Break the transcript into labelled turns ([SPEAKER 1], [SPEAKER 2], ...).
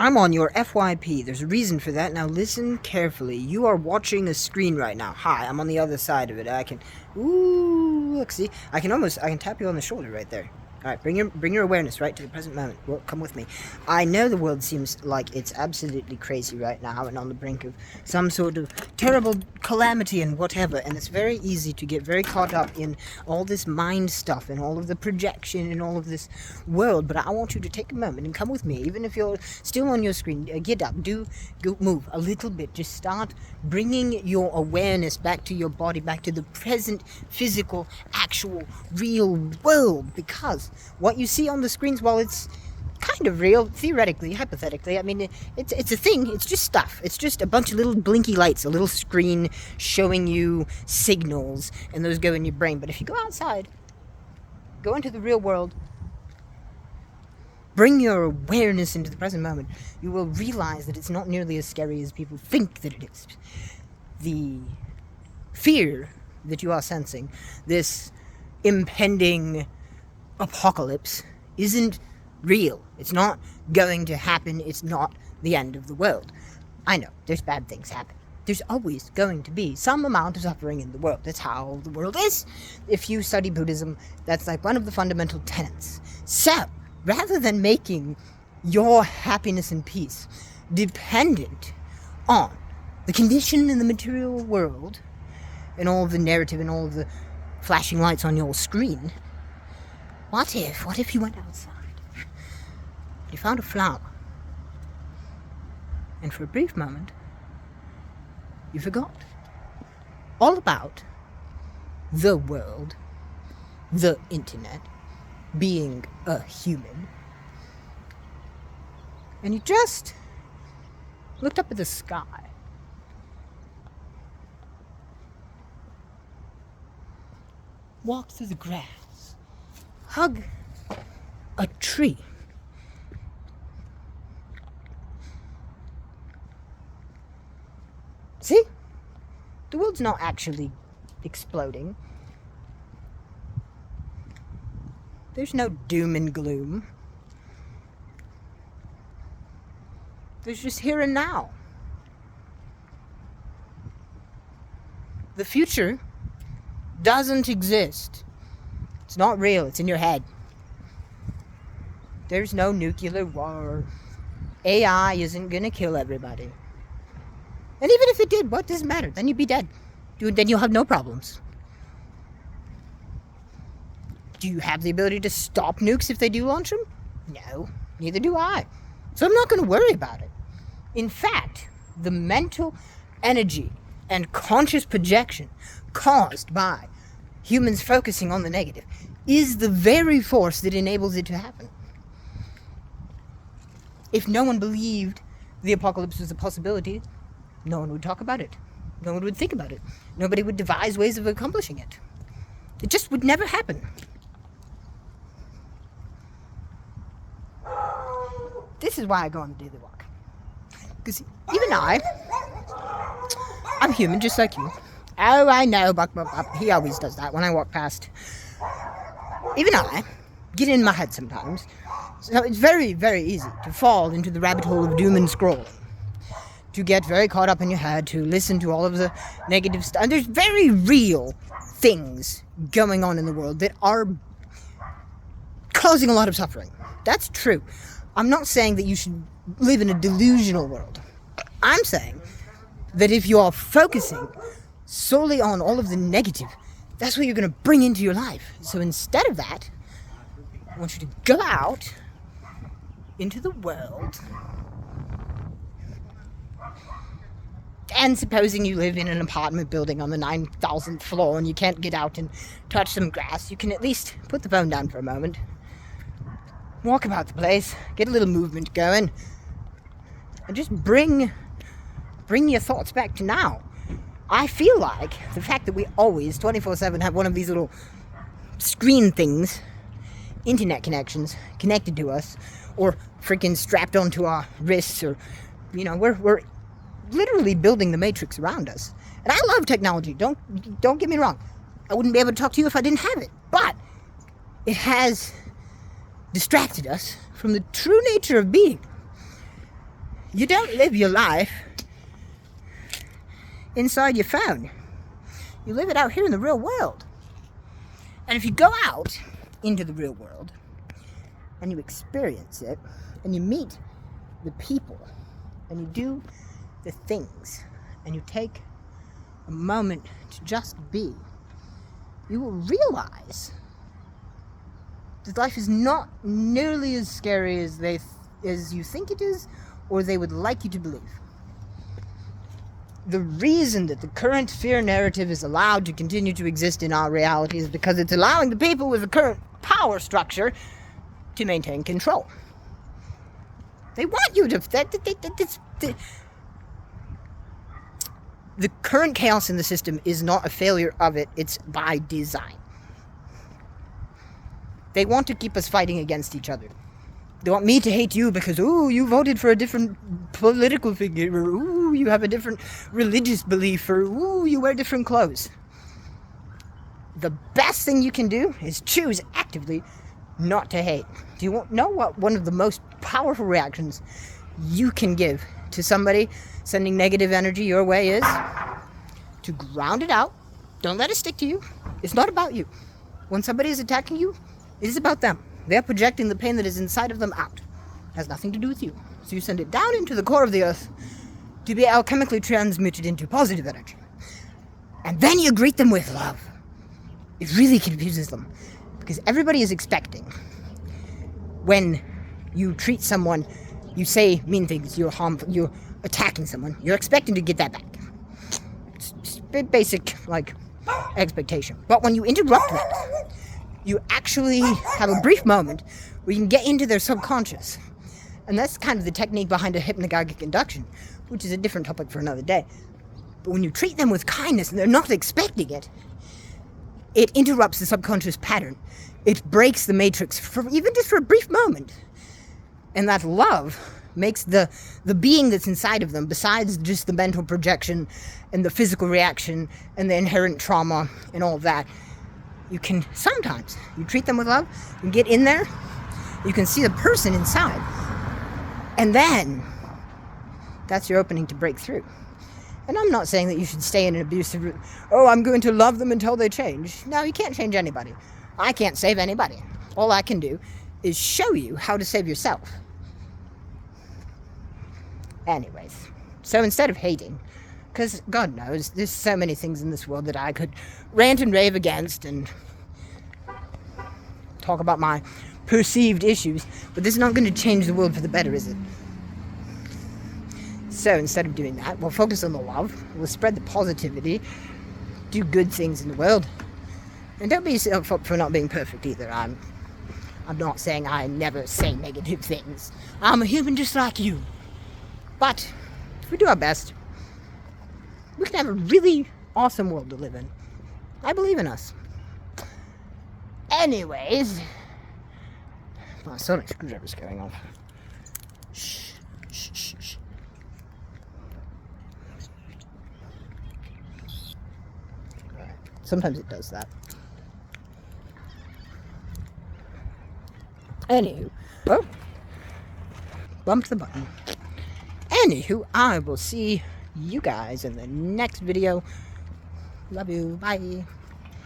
[SPEAKER 1] I'm on your FYP. There's a reason for that. Now listen carefully. You are watching a screen right now. Hi, I'm on the other side of it. I can... Ooh, look, see? I can tap you on the shoulder right there. Alright, bring your awareness right to the present moment. Well, come with me. I know the world seems like it's absolutely crazy right now and on the brink of some sort of terrible calamity and whatever, and it's very easy to get very caught up in all this mind stuff and all of the projection and all of this world, but I want you to take a moment and come with me, even if you're still on your screen. Get up, go move a little bit, just start bringing your awareness back to your body, back to the present, physical, actual, real world, because what you see on the screens, while it's kind of real, theoretically, hypothetically, I mean, it's a thing, it's just stuff. It's just a bunch of little blinky lights, a little screen showing you signals, and those go in your brain. But if you go outside, go into the real world, bring your awareness into the present moment, you will realize that it's not nearly as scary as people think that it is. The fear that you are sensing, this impending apocalypse, isn't real. It's not going to happen. It's not the end of the world. I know, there's bad things happen. There's always going to be some amount of suffering in the world. That's how the world is. If you study Buddhism, that's like one of the fundamental tenets. So, rather than making your happiness and peace dependent on the condition in the material world and all of the narrative and all of the flashing lights on your screen, what if you went outside? You found a flower, and for a brief moment, you forgot all about the world, the internet, being a human, and you just looked up at the sky. Walked through the grass, hug a tree, see? The world's not actually exploding. There's no doom and gloom. There's just here and now. The future doesn't exist. It's not real. It's in your head. There's no nuclear war. AI isn't gonna kill everybody. And even if it did, what does it matter? Then you'd be dead. Then you'll have no problems. Do you have the ability to stop nukes if they do launch them? No, neither do I. So I'm not going to worry about it. In fact, the mental energy and conscious projection caused by humans focusing on the negative is the very force that enables it to happen. If no one believed the apocalypse was a possibility, no one would talk about it. No one would think about it. Nobody would devise ways of accomplishing it. It just would never happen. This is why I go on the daily walk. Because even I'm human just like you. Oh, I know, Buck. He always does that when I walk past. Even I get in my head sometimes. So it's very, very easy to fall into the rabbit hole of doom and scroll. To get very caught up in your head, to listen to all of the negative stuff. And there's very real things going on in the world that are causing a lot of suffering. That's true. I'm not saying that you should live in a delusional world. I'm saying that if you are focusing solely on all of the negative, that's what you're going to bring into your life. So instead of that, I want you to go out into the world. And supposing you live in an apartment building on the 9,000th floor and you can't get out and touch some grass, you can at least put the phone down for a moment. Walk about the place, get a little movement going, and just bring your thoughts back to now. I feel like the fact that we always, 24/7, have one of these little screen things, internet connections, connected to us, or freaking strapped onto our wrists, or, we're literally building the matrix around us. And I love technology, don't get me wrong. I wouldn't be able to talk to you if I didn't have it. But it has distracted us from the true nature of being. You don't live your life inside your phone. You live it out here in the real world. And if you go out into the real world and you experience it and you meet the people and you do the things and you take a moment to just be, you will realize that life is not nearly as scary as you think it is, or they would like you to believe. The reason that the current fear narrative is allowed to continue to exist in our reality is because it's allowing the people with the current power structure to maintain control. They want you to... The current chaos in the system is not a failure of it, it's by design. They want to keep us fighting against each other. They want me to hate you because, ooh, you voted for a different political figure, or ooh, you have a different religious belief, or ooh, you wear different clothes. The best thing you can do is choose actively not to hate. Do you know what one of the most powerful reactions you can give to somebody sending negative energy your way is? To ground it out. Don't let it stick to you. It's not about you. When somebody is attacking you, it is about them. They are projecting the pain that is inside of them out. It has nothing to do with you. So you send it down into the core of the earth to be alchemically transmuted into positive energy. And then you greet them with love. It really confuses them. Because everybody is expecting, when you treat someone, you say mean things, you're harmful, you're attacking someone, you're expecting to get that back. It's a basic, expectation. But when you interrupt that, you actually have a brief moment where you can get into their subconscious. And that's kind of the technique behind a hypnagogic induction, which is a different topic for another day. But when you treat them with kindness and they're not expecting it, it interrupts the subconscious pattern. It breaks the matrix, even just for a brief moment. And that love makes the being that's inside of them, besides just the mental projection and the physical reaction and the inherent trauma and all of that, you can sometimes, you treat them with love, you get in there, you can see the person inside. And then, that's your opening to break through. And I'm not saying that you should stay in an abusive, I'm going to love them until they change. No, you can't change anybody. I can't save anybody. All I can do is show you how to save yourself. Anyways, so instead of hating, because God knows, there's so many things in this world that I could rant and rave against and talk about my perceived issues, but this is not going to change the world for the better, is it? So instead of doing that, we'll focus on the love, we'll spread the positivity, do good things in the world, and don't beat yourself up for not being perfect either. I'm not saying I never say negative things. I'm a human just like you. But if we do our best, we can have a really awesome world to live in. I believe in us. Anyways, my sonic screwdriver's going off. Shh, shh, shh, shh. Right. Sometimes it does that. Anywho, bump the button. Anywho, I will see you guys in the next video. Love you. Bye.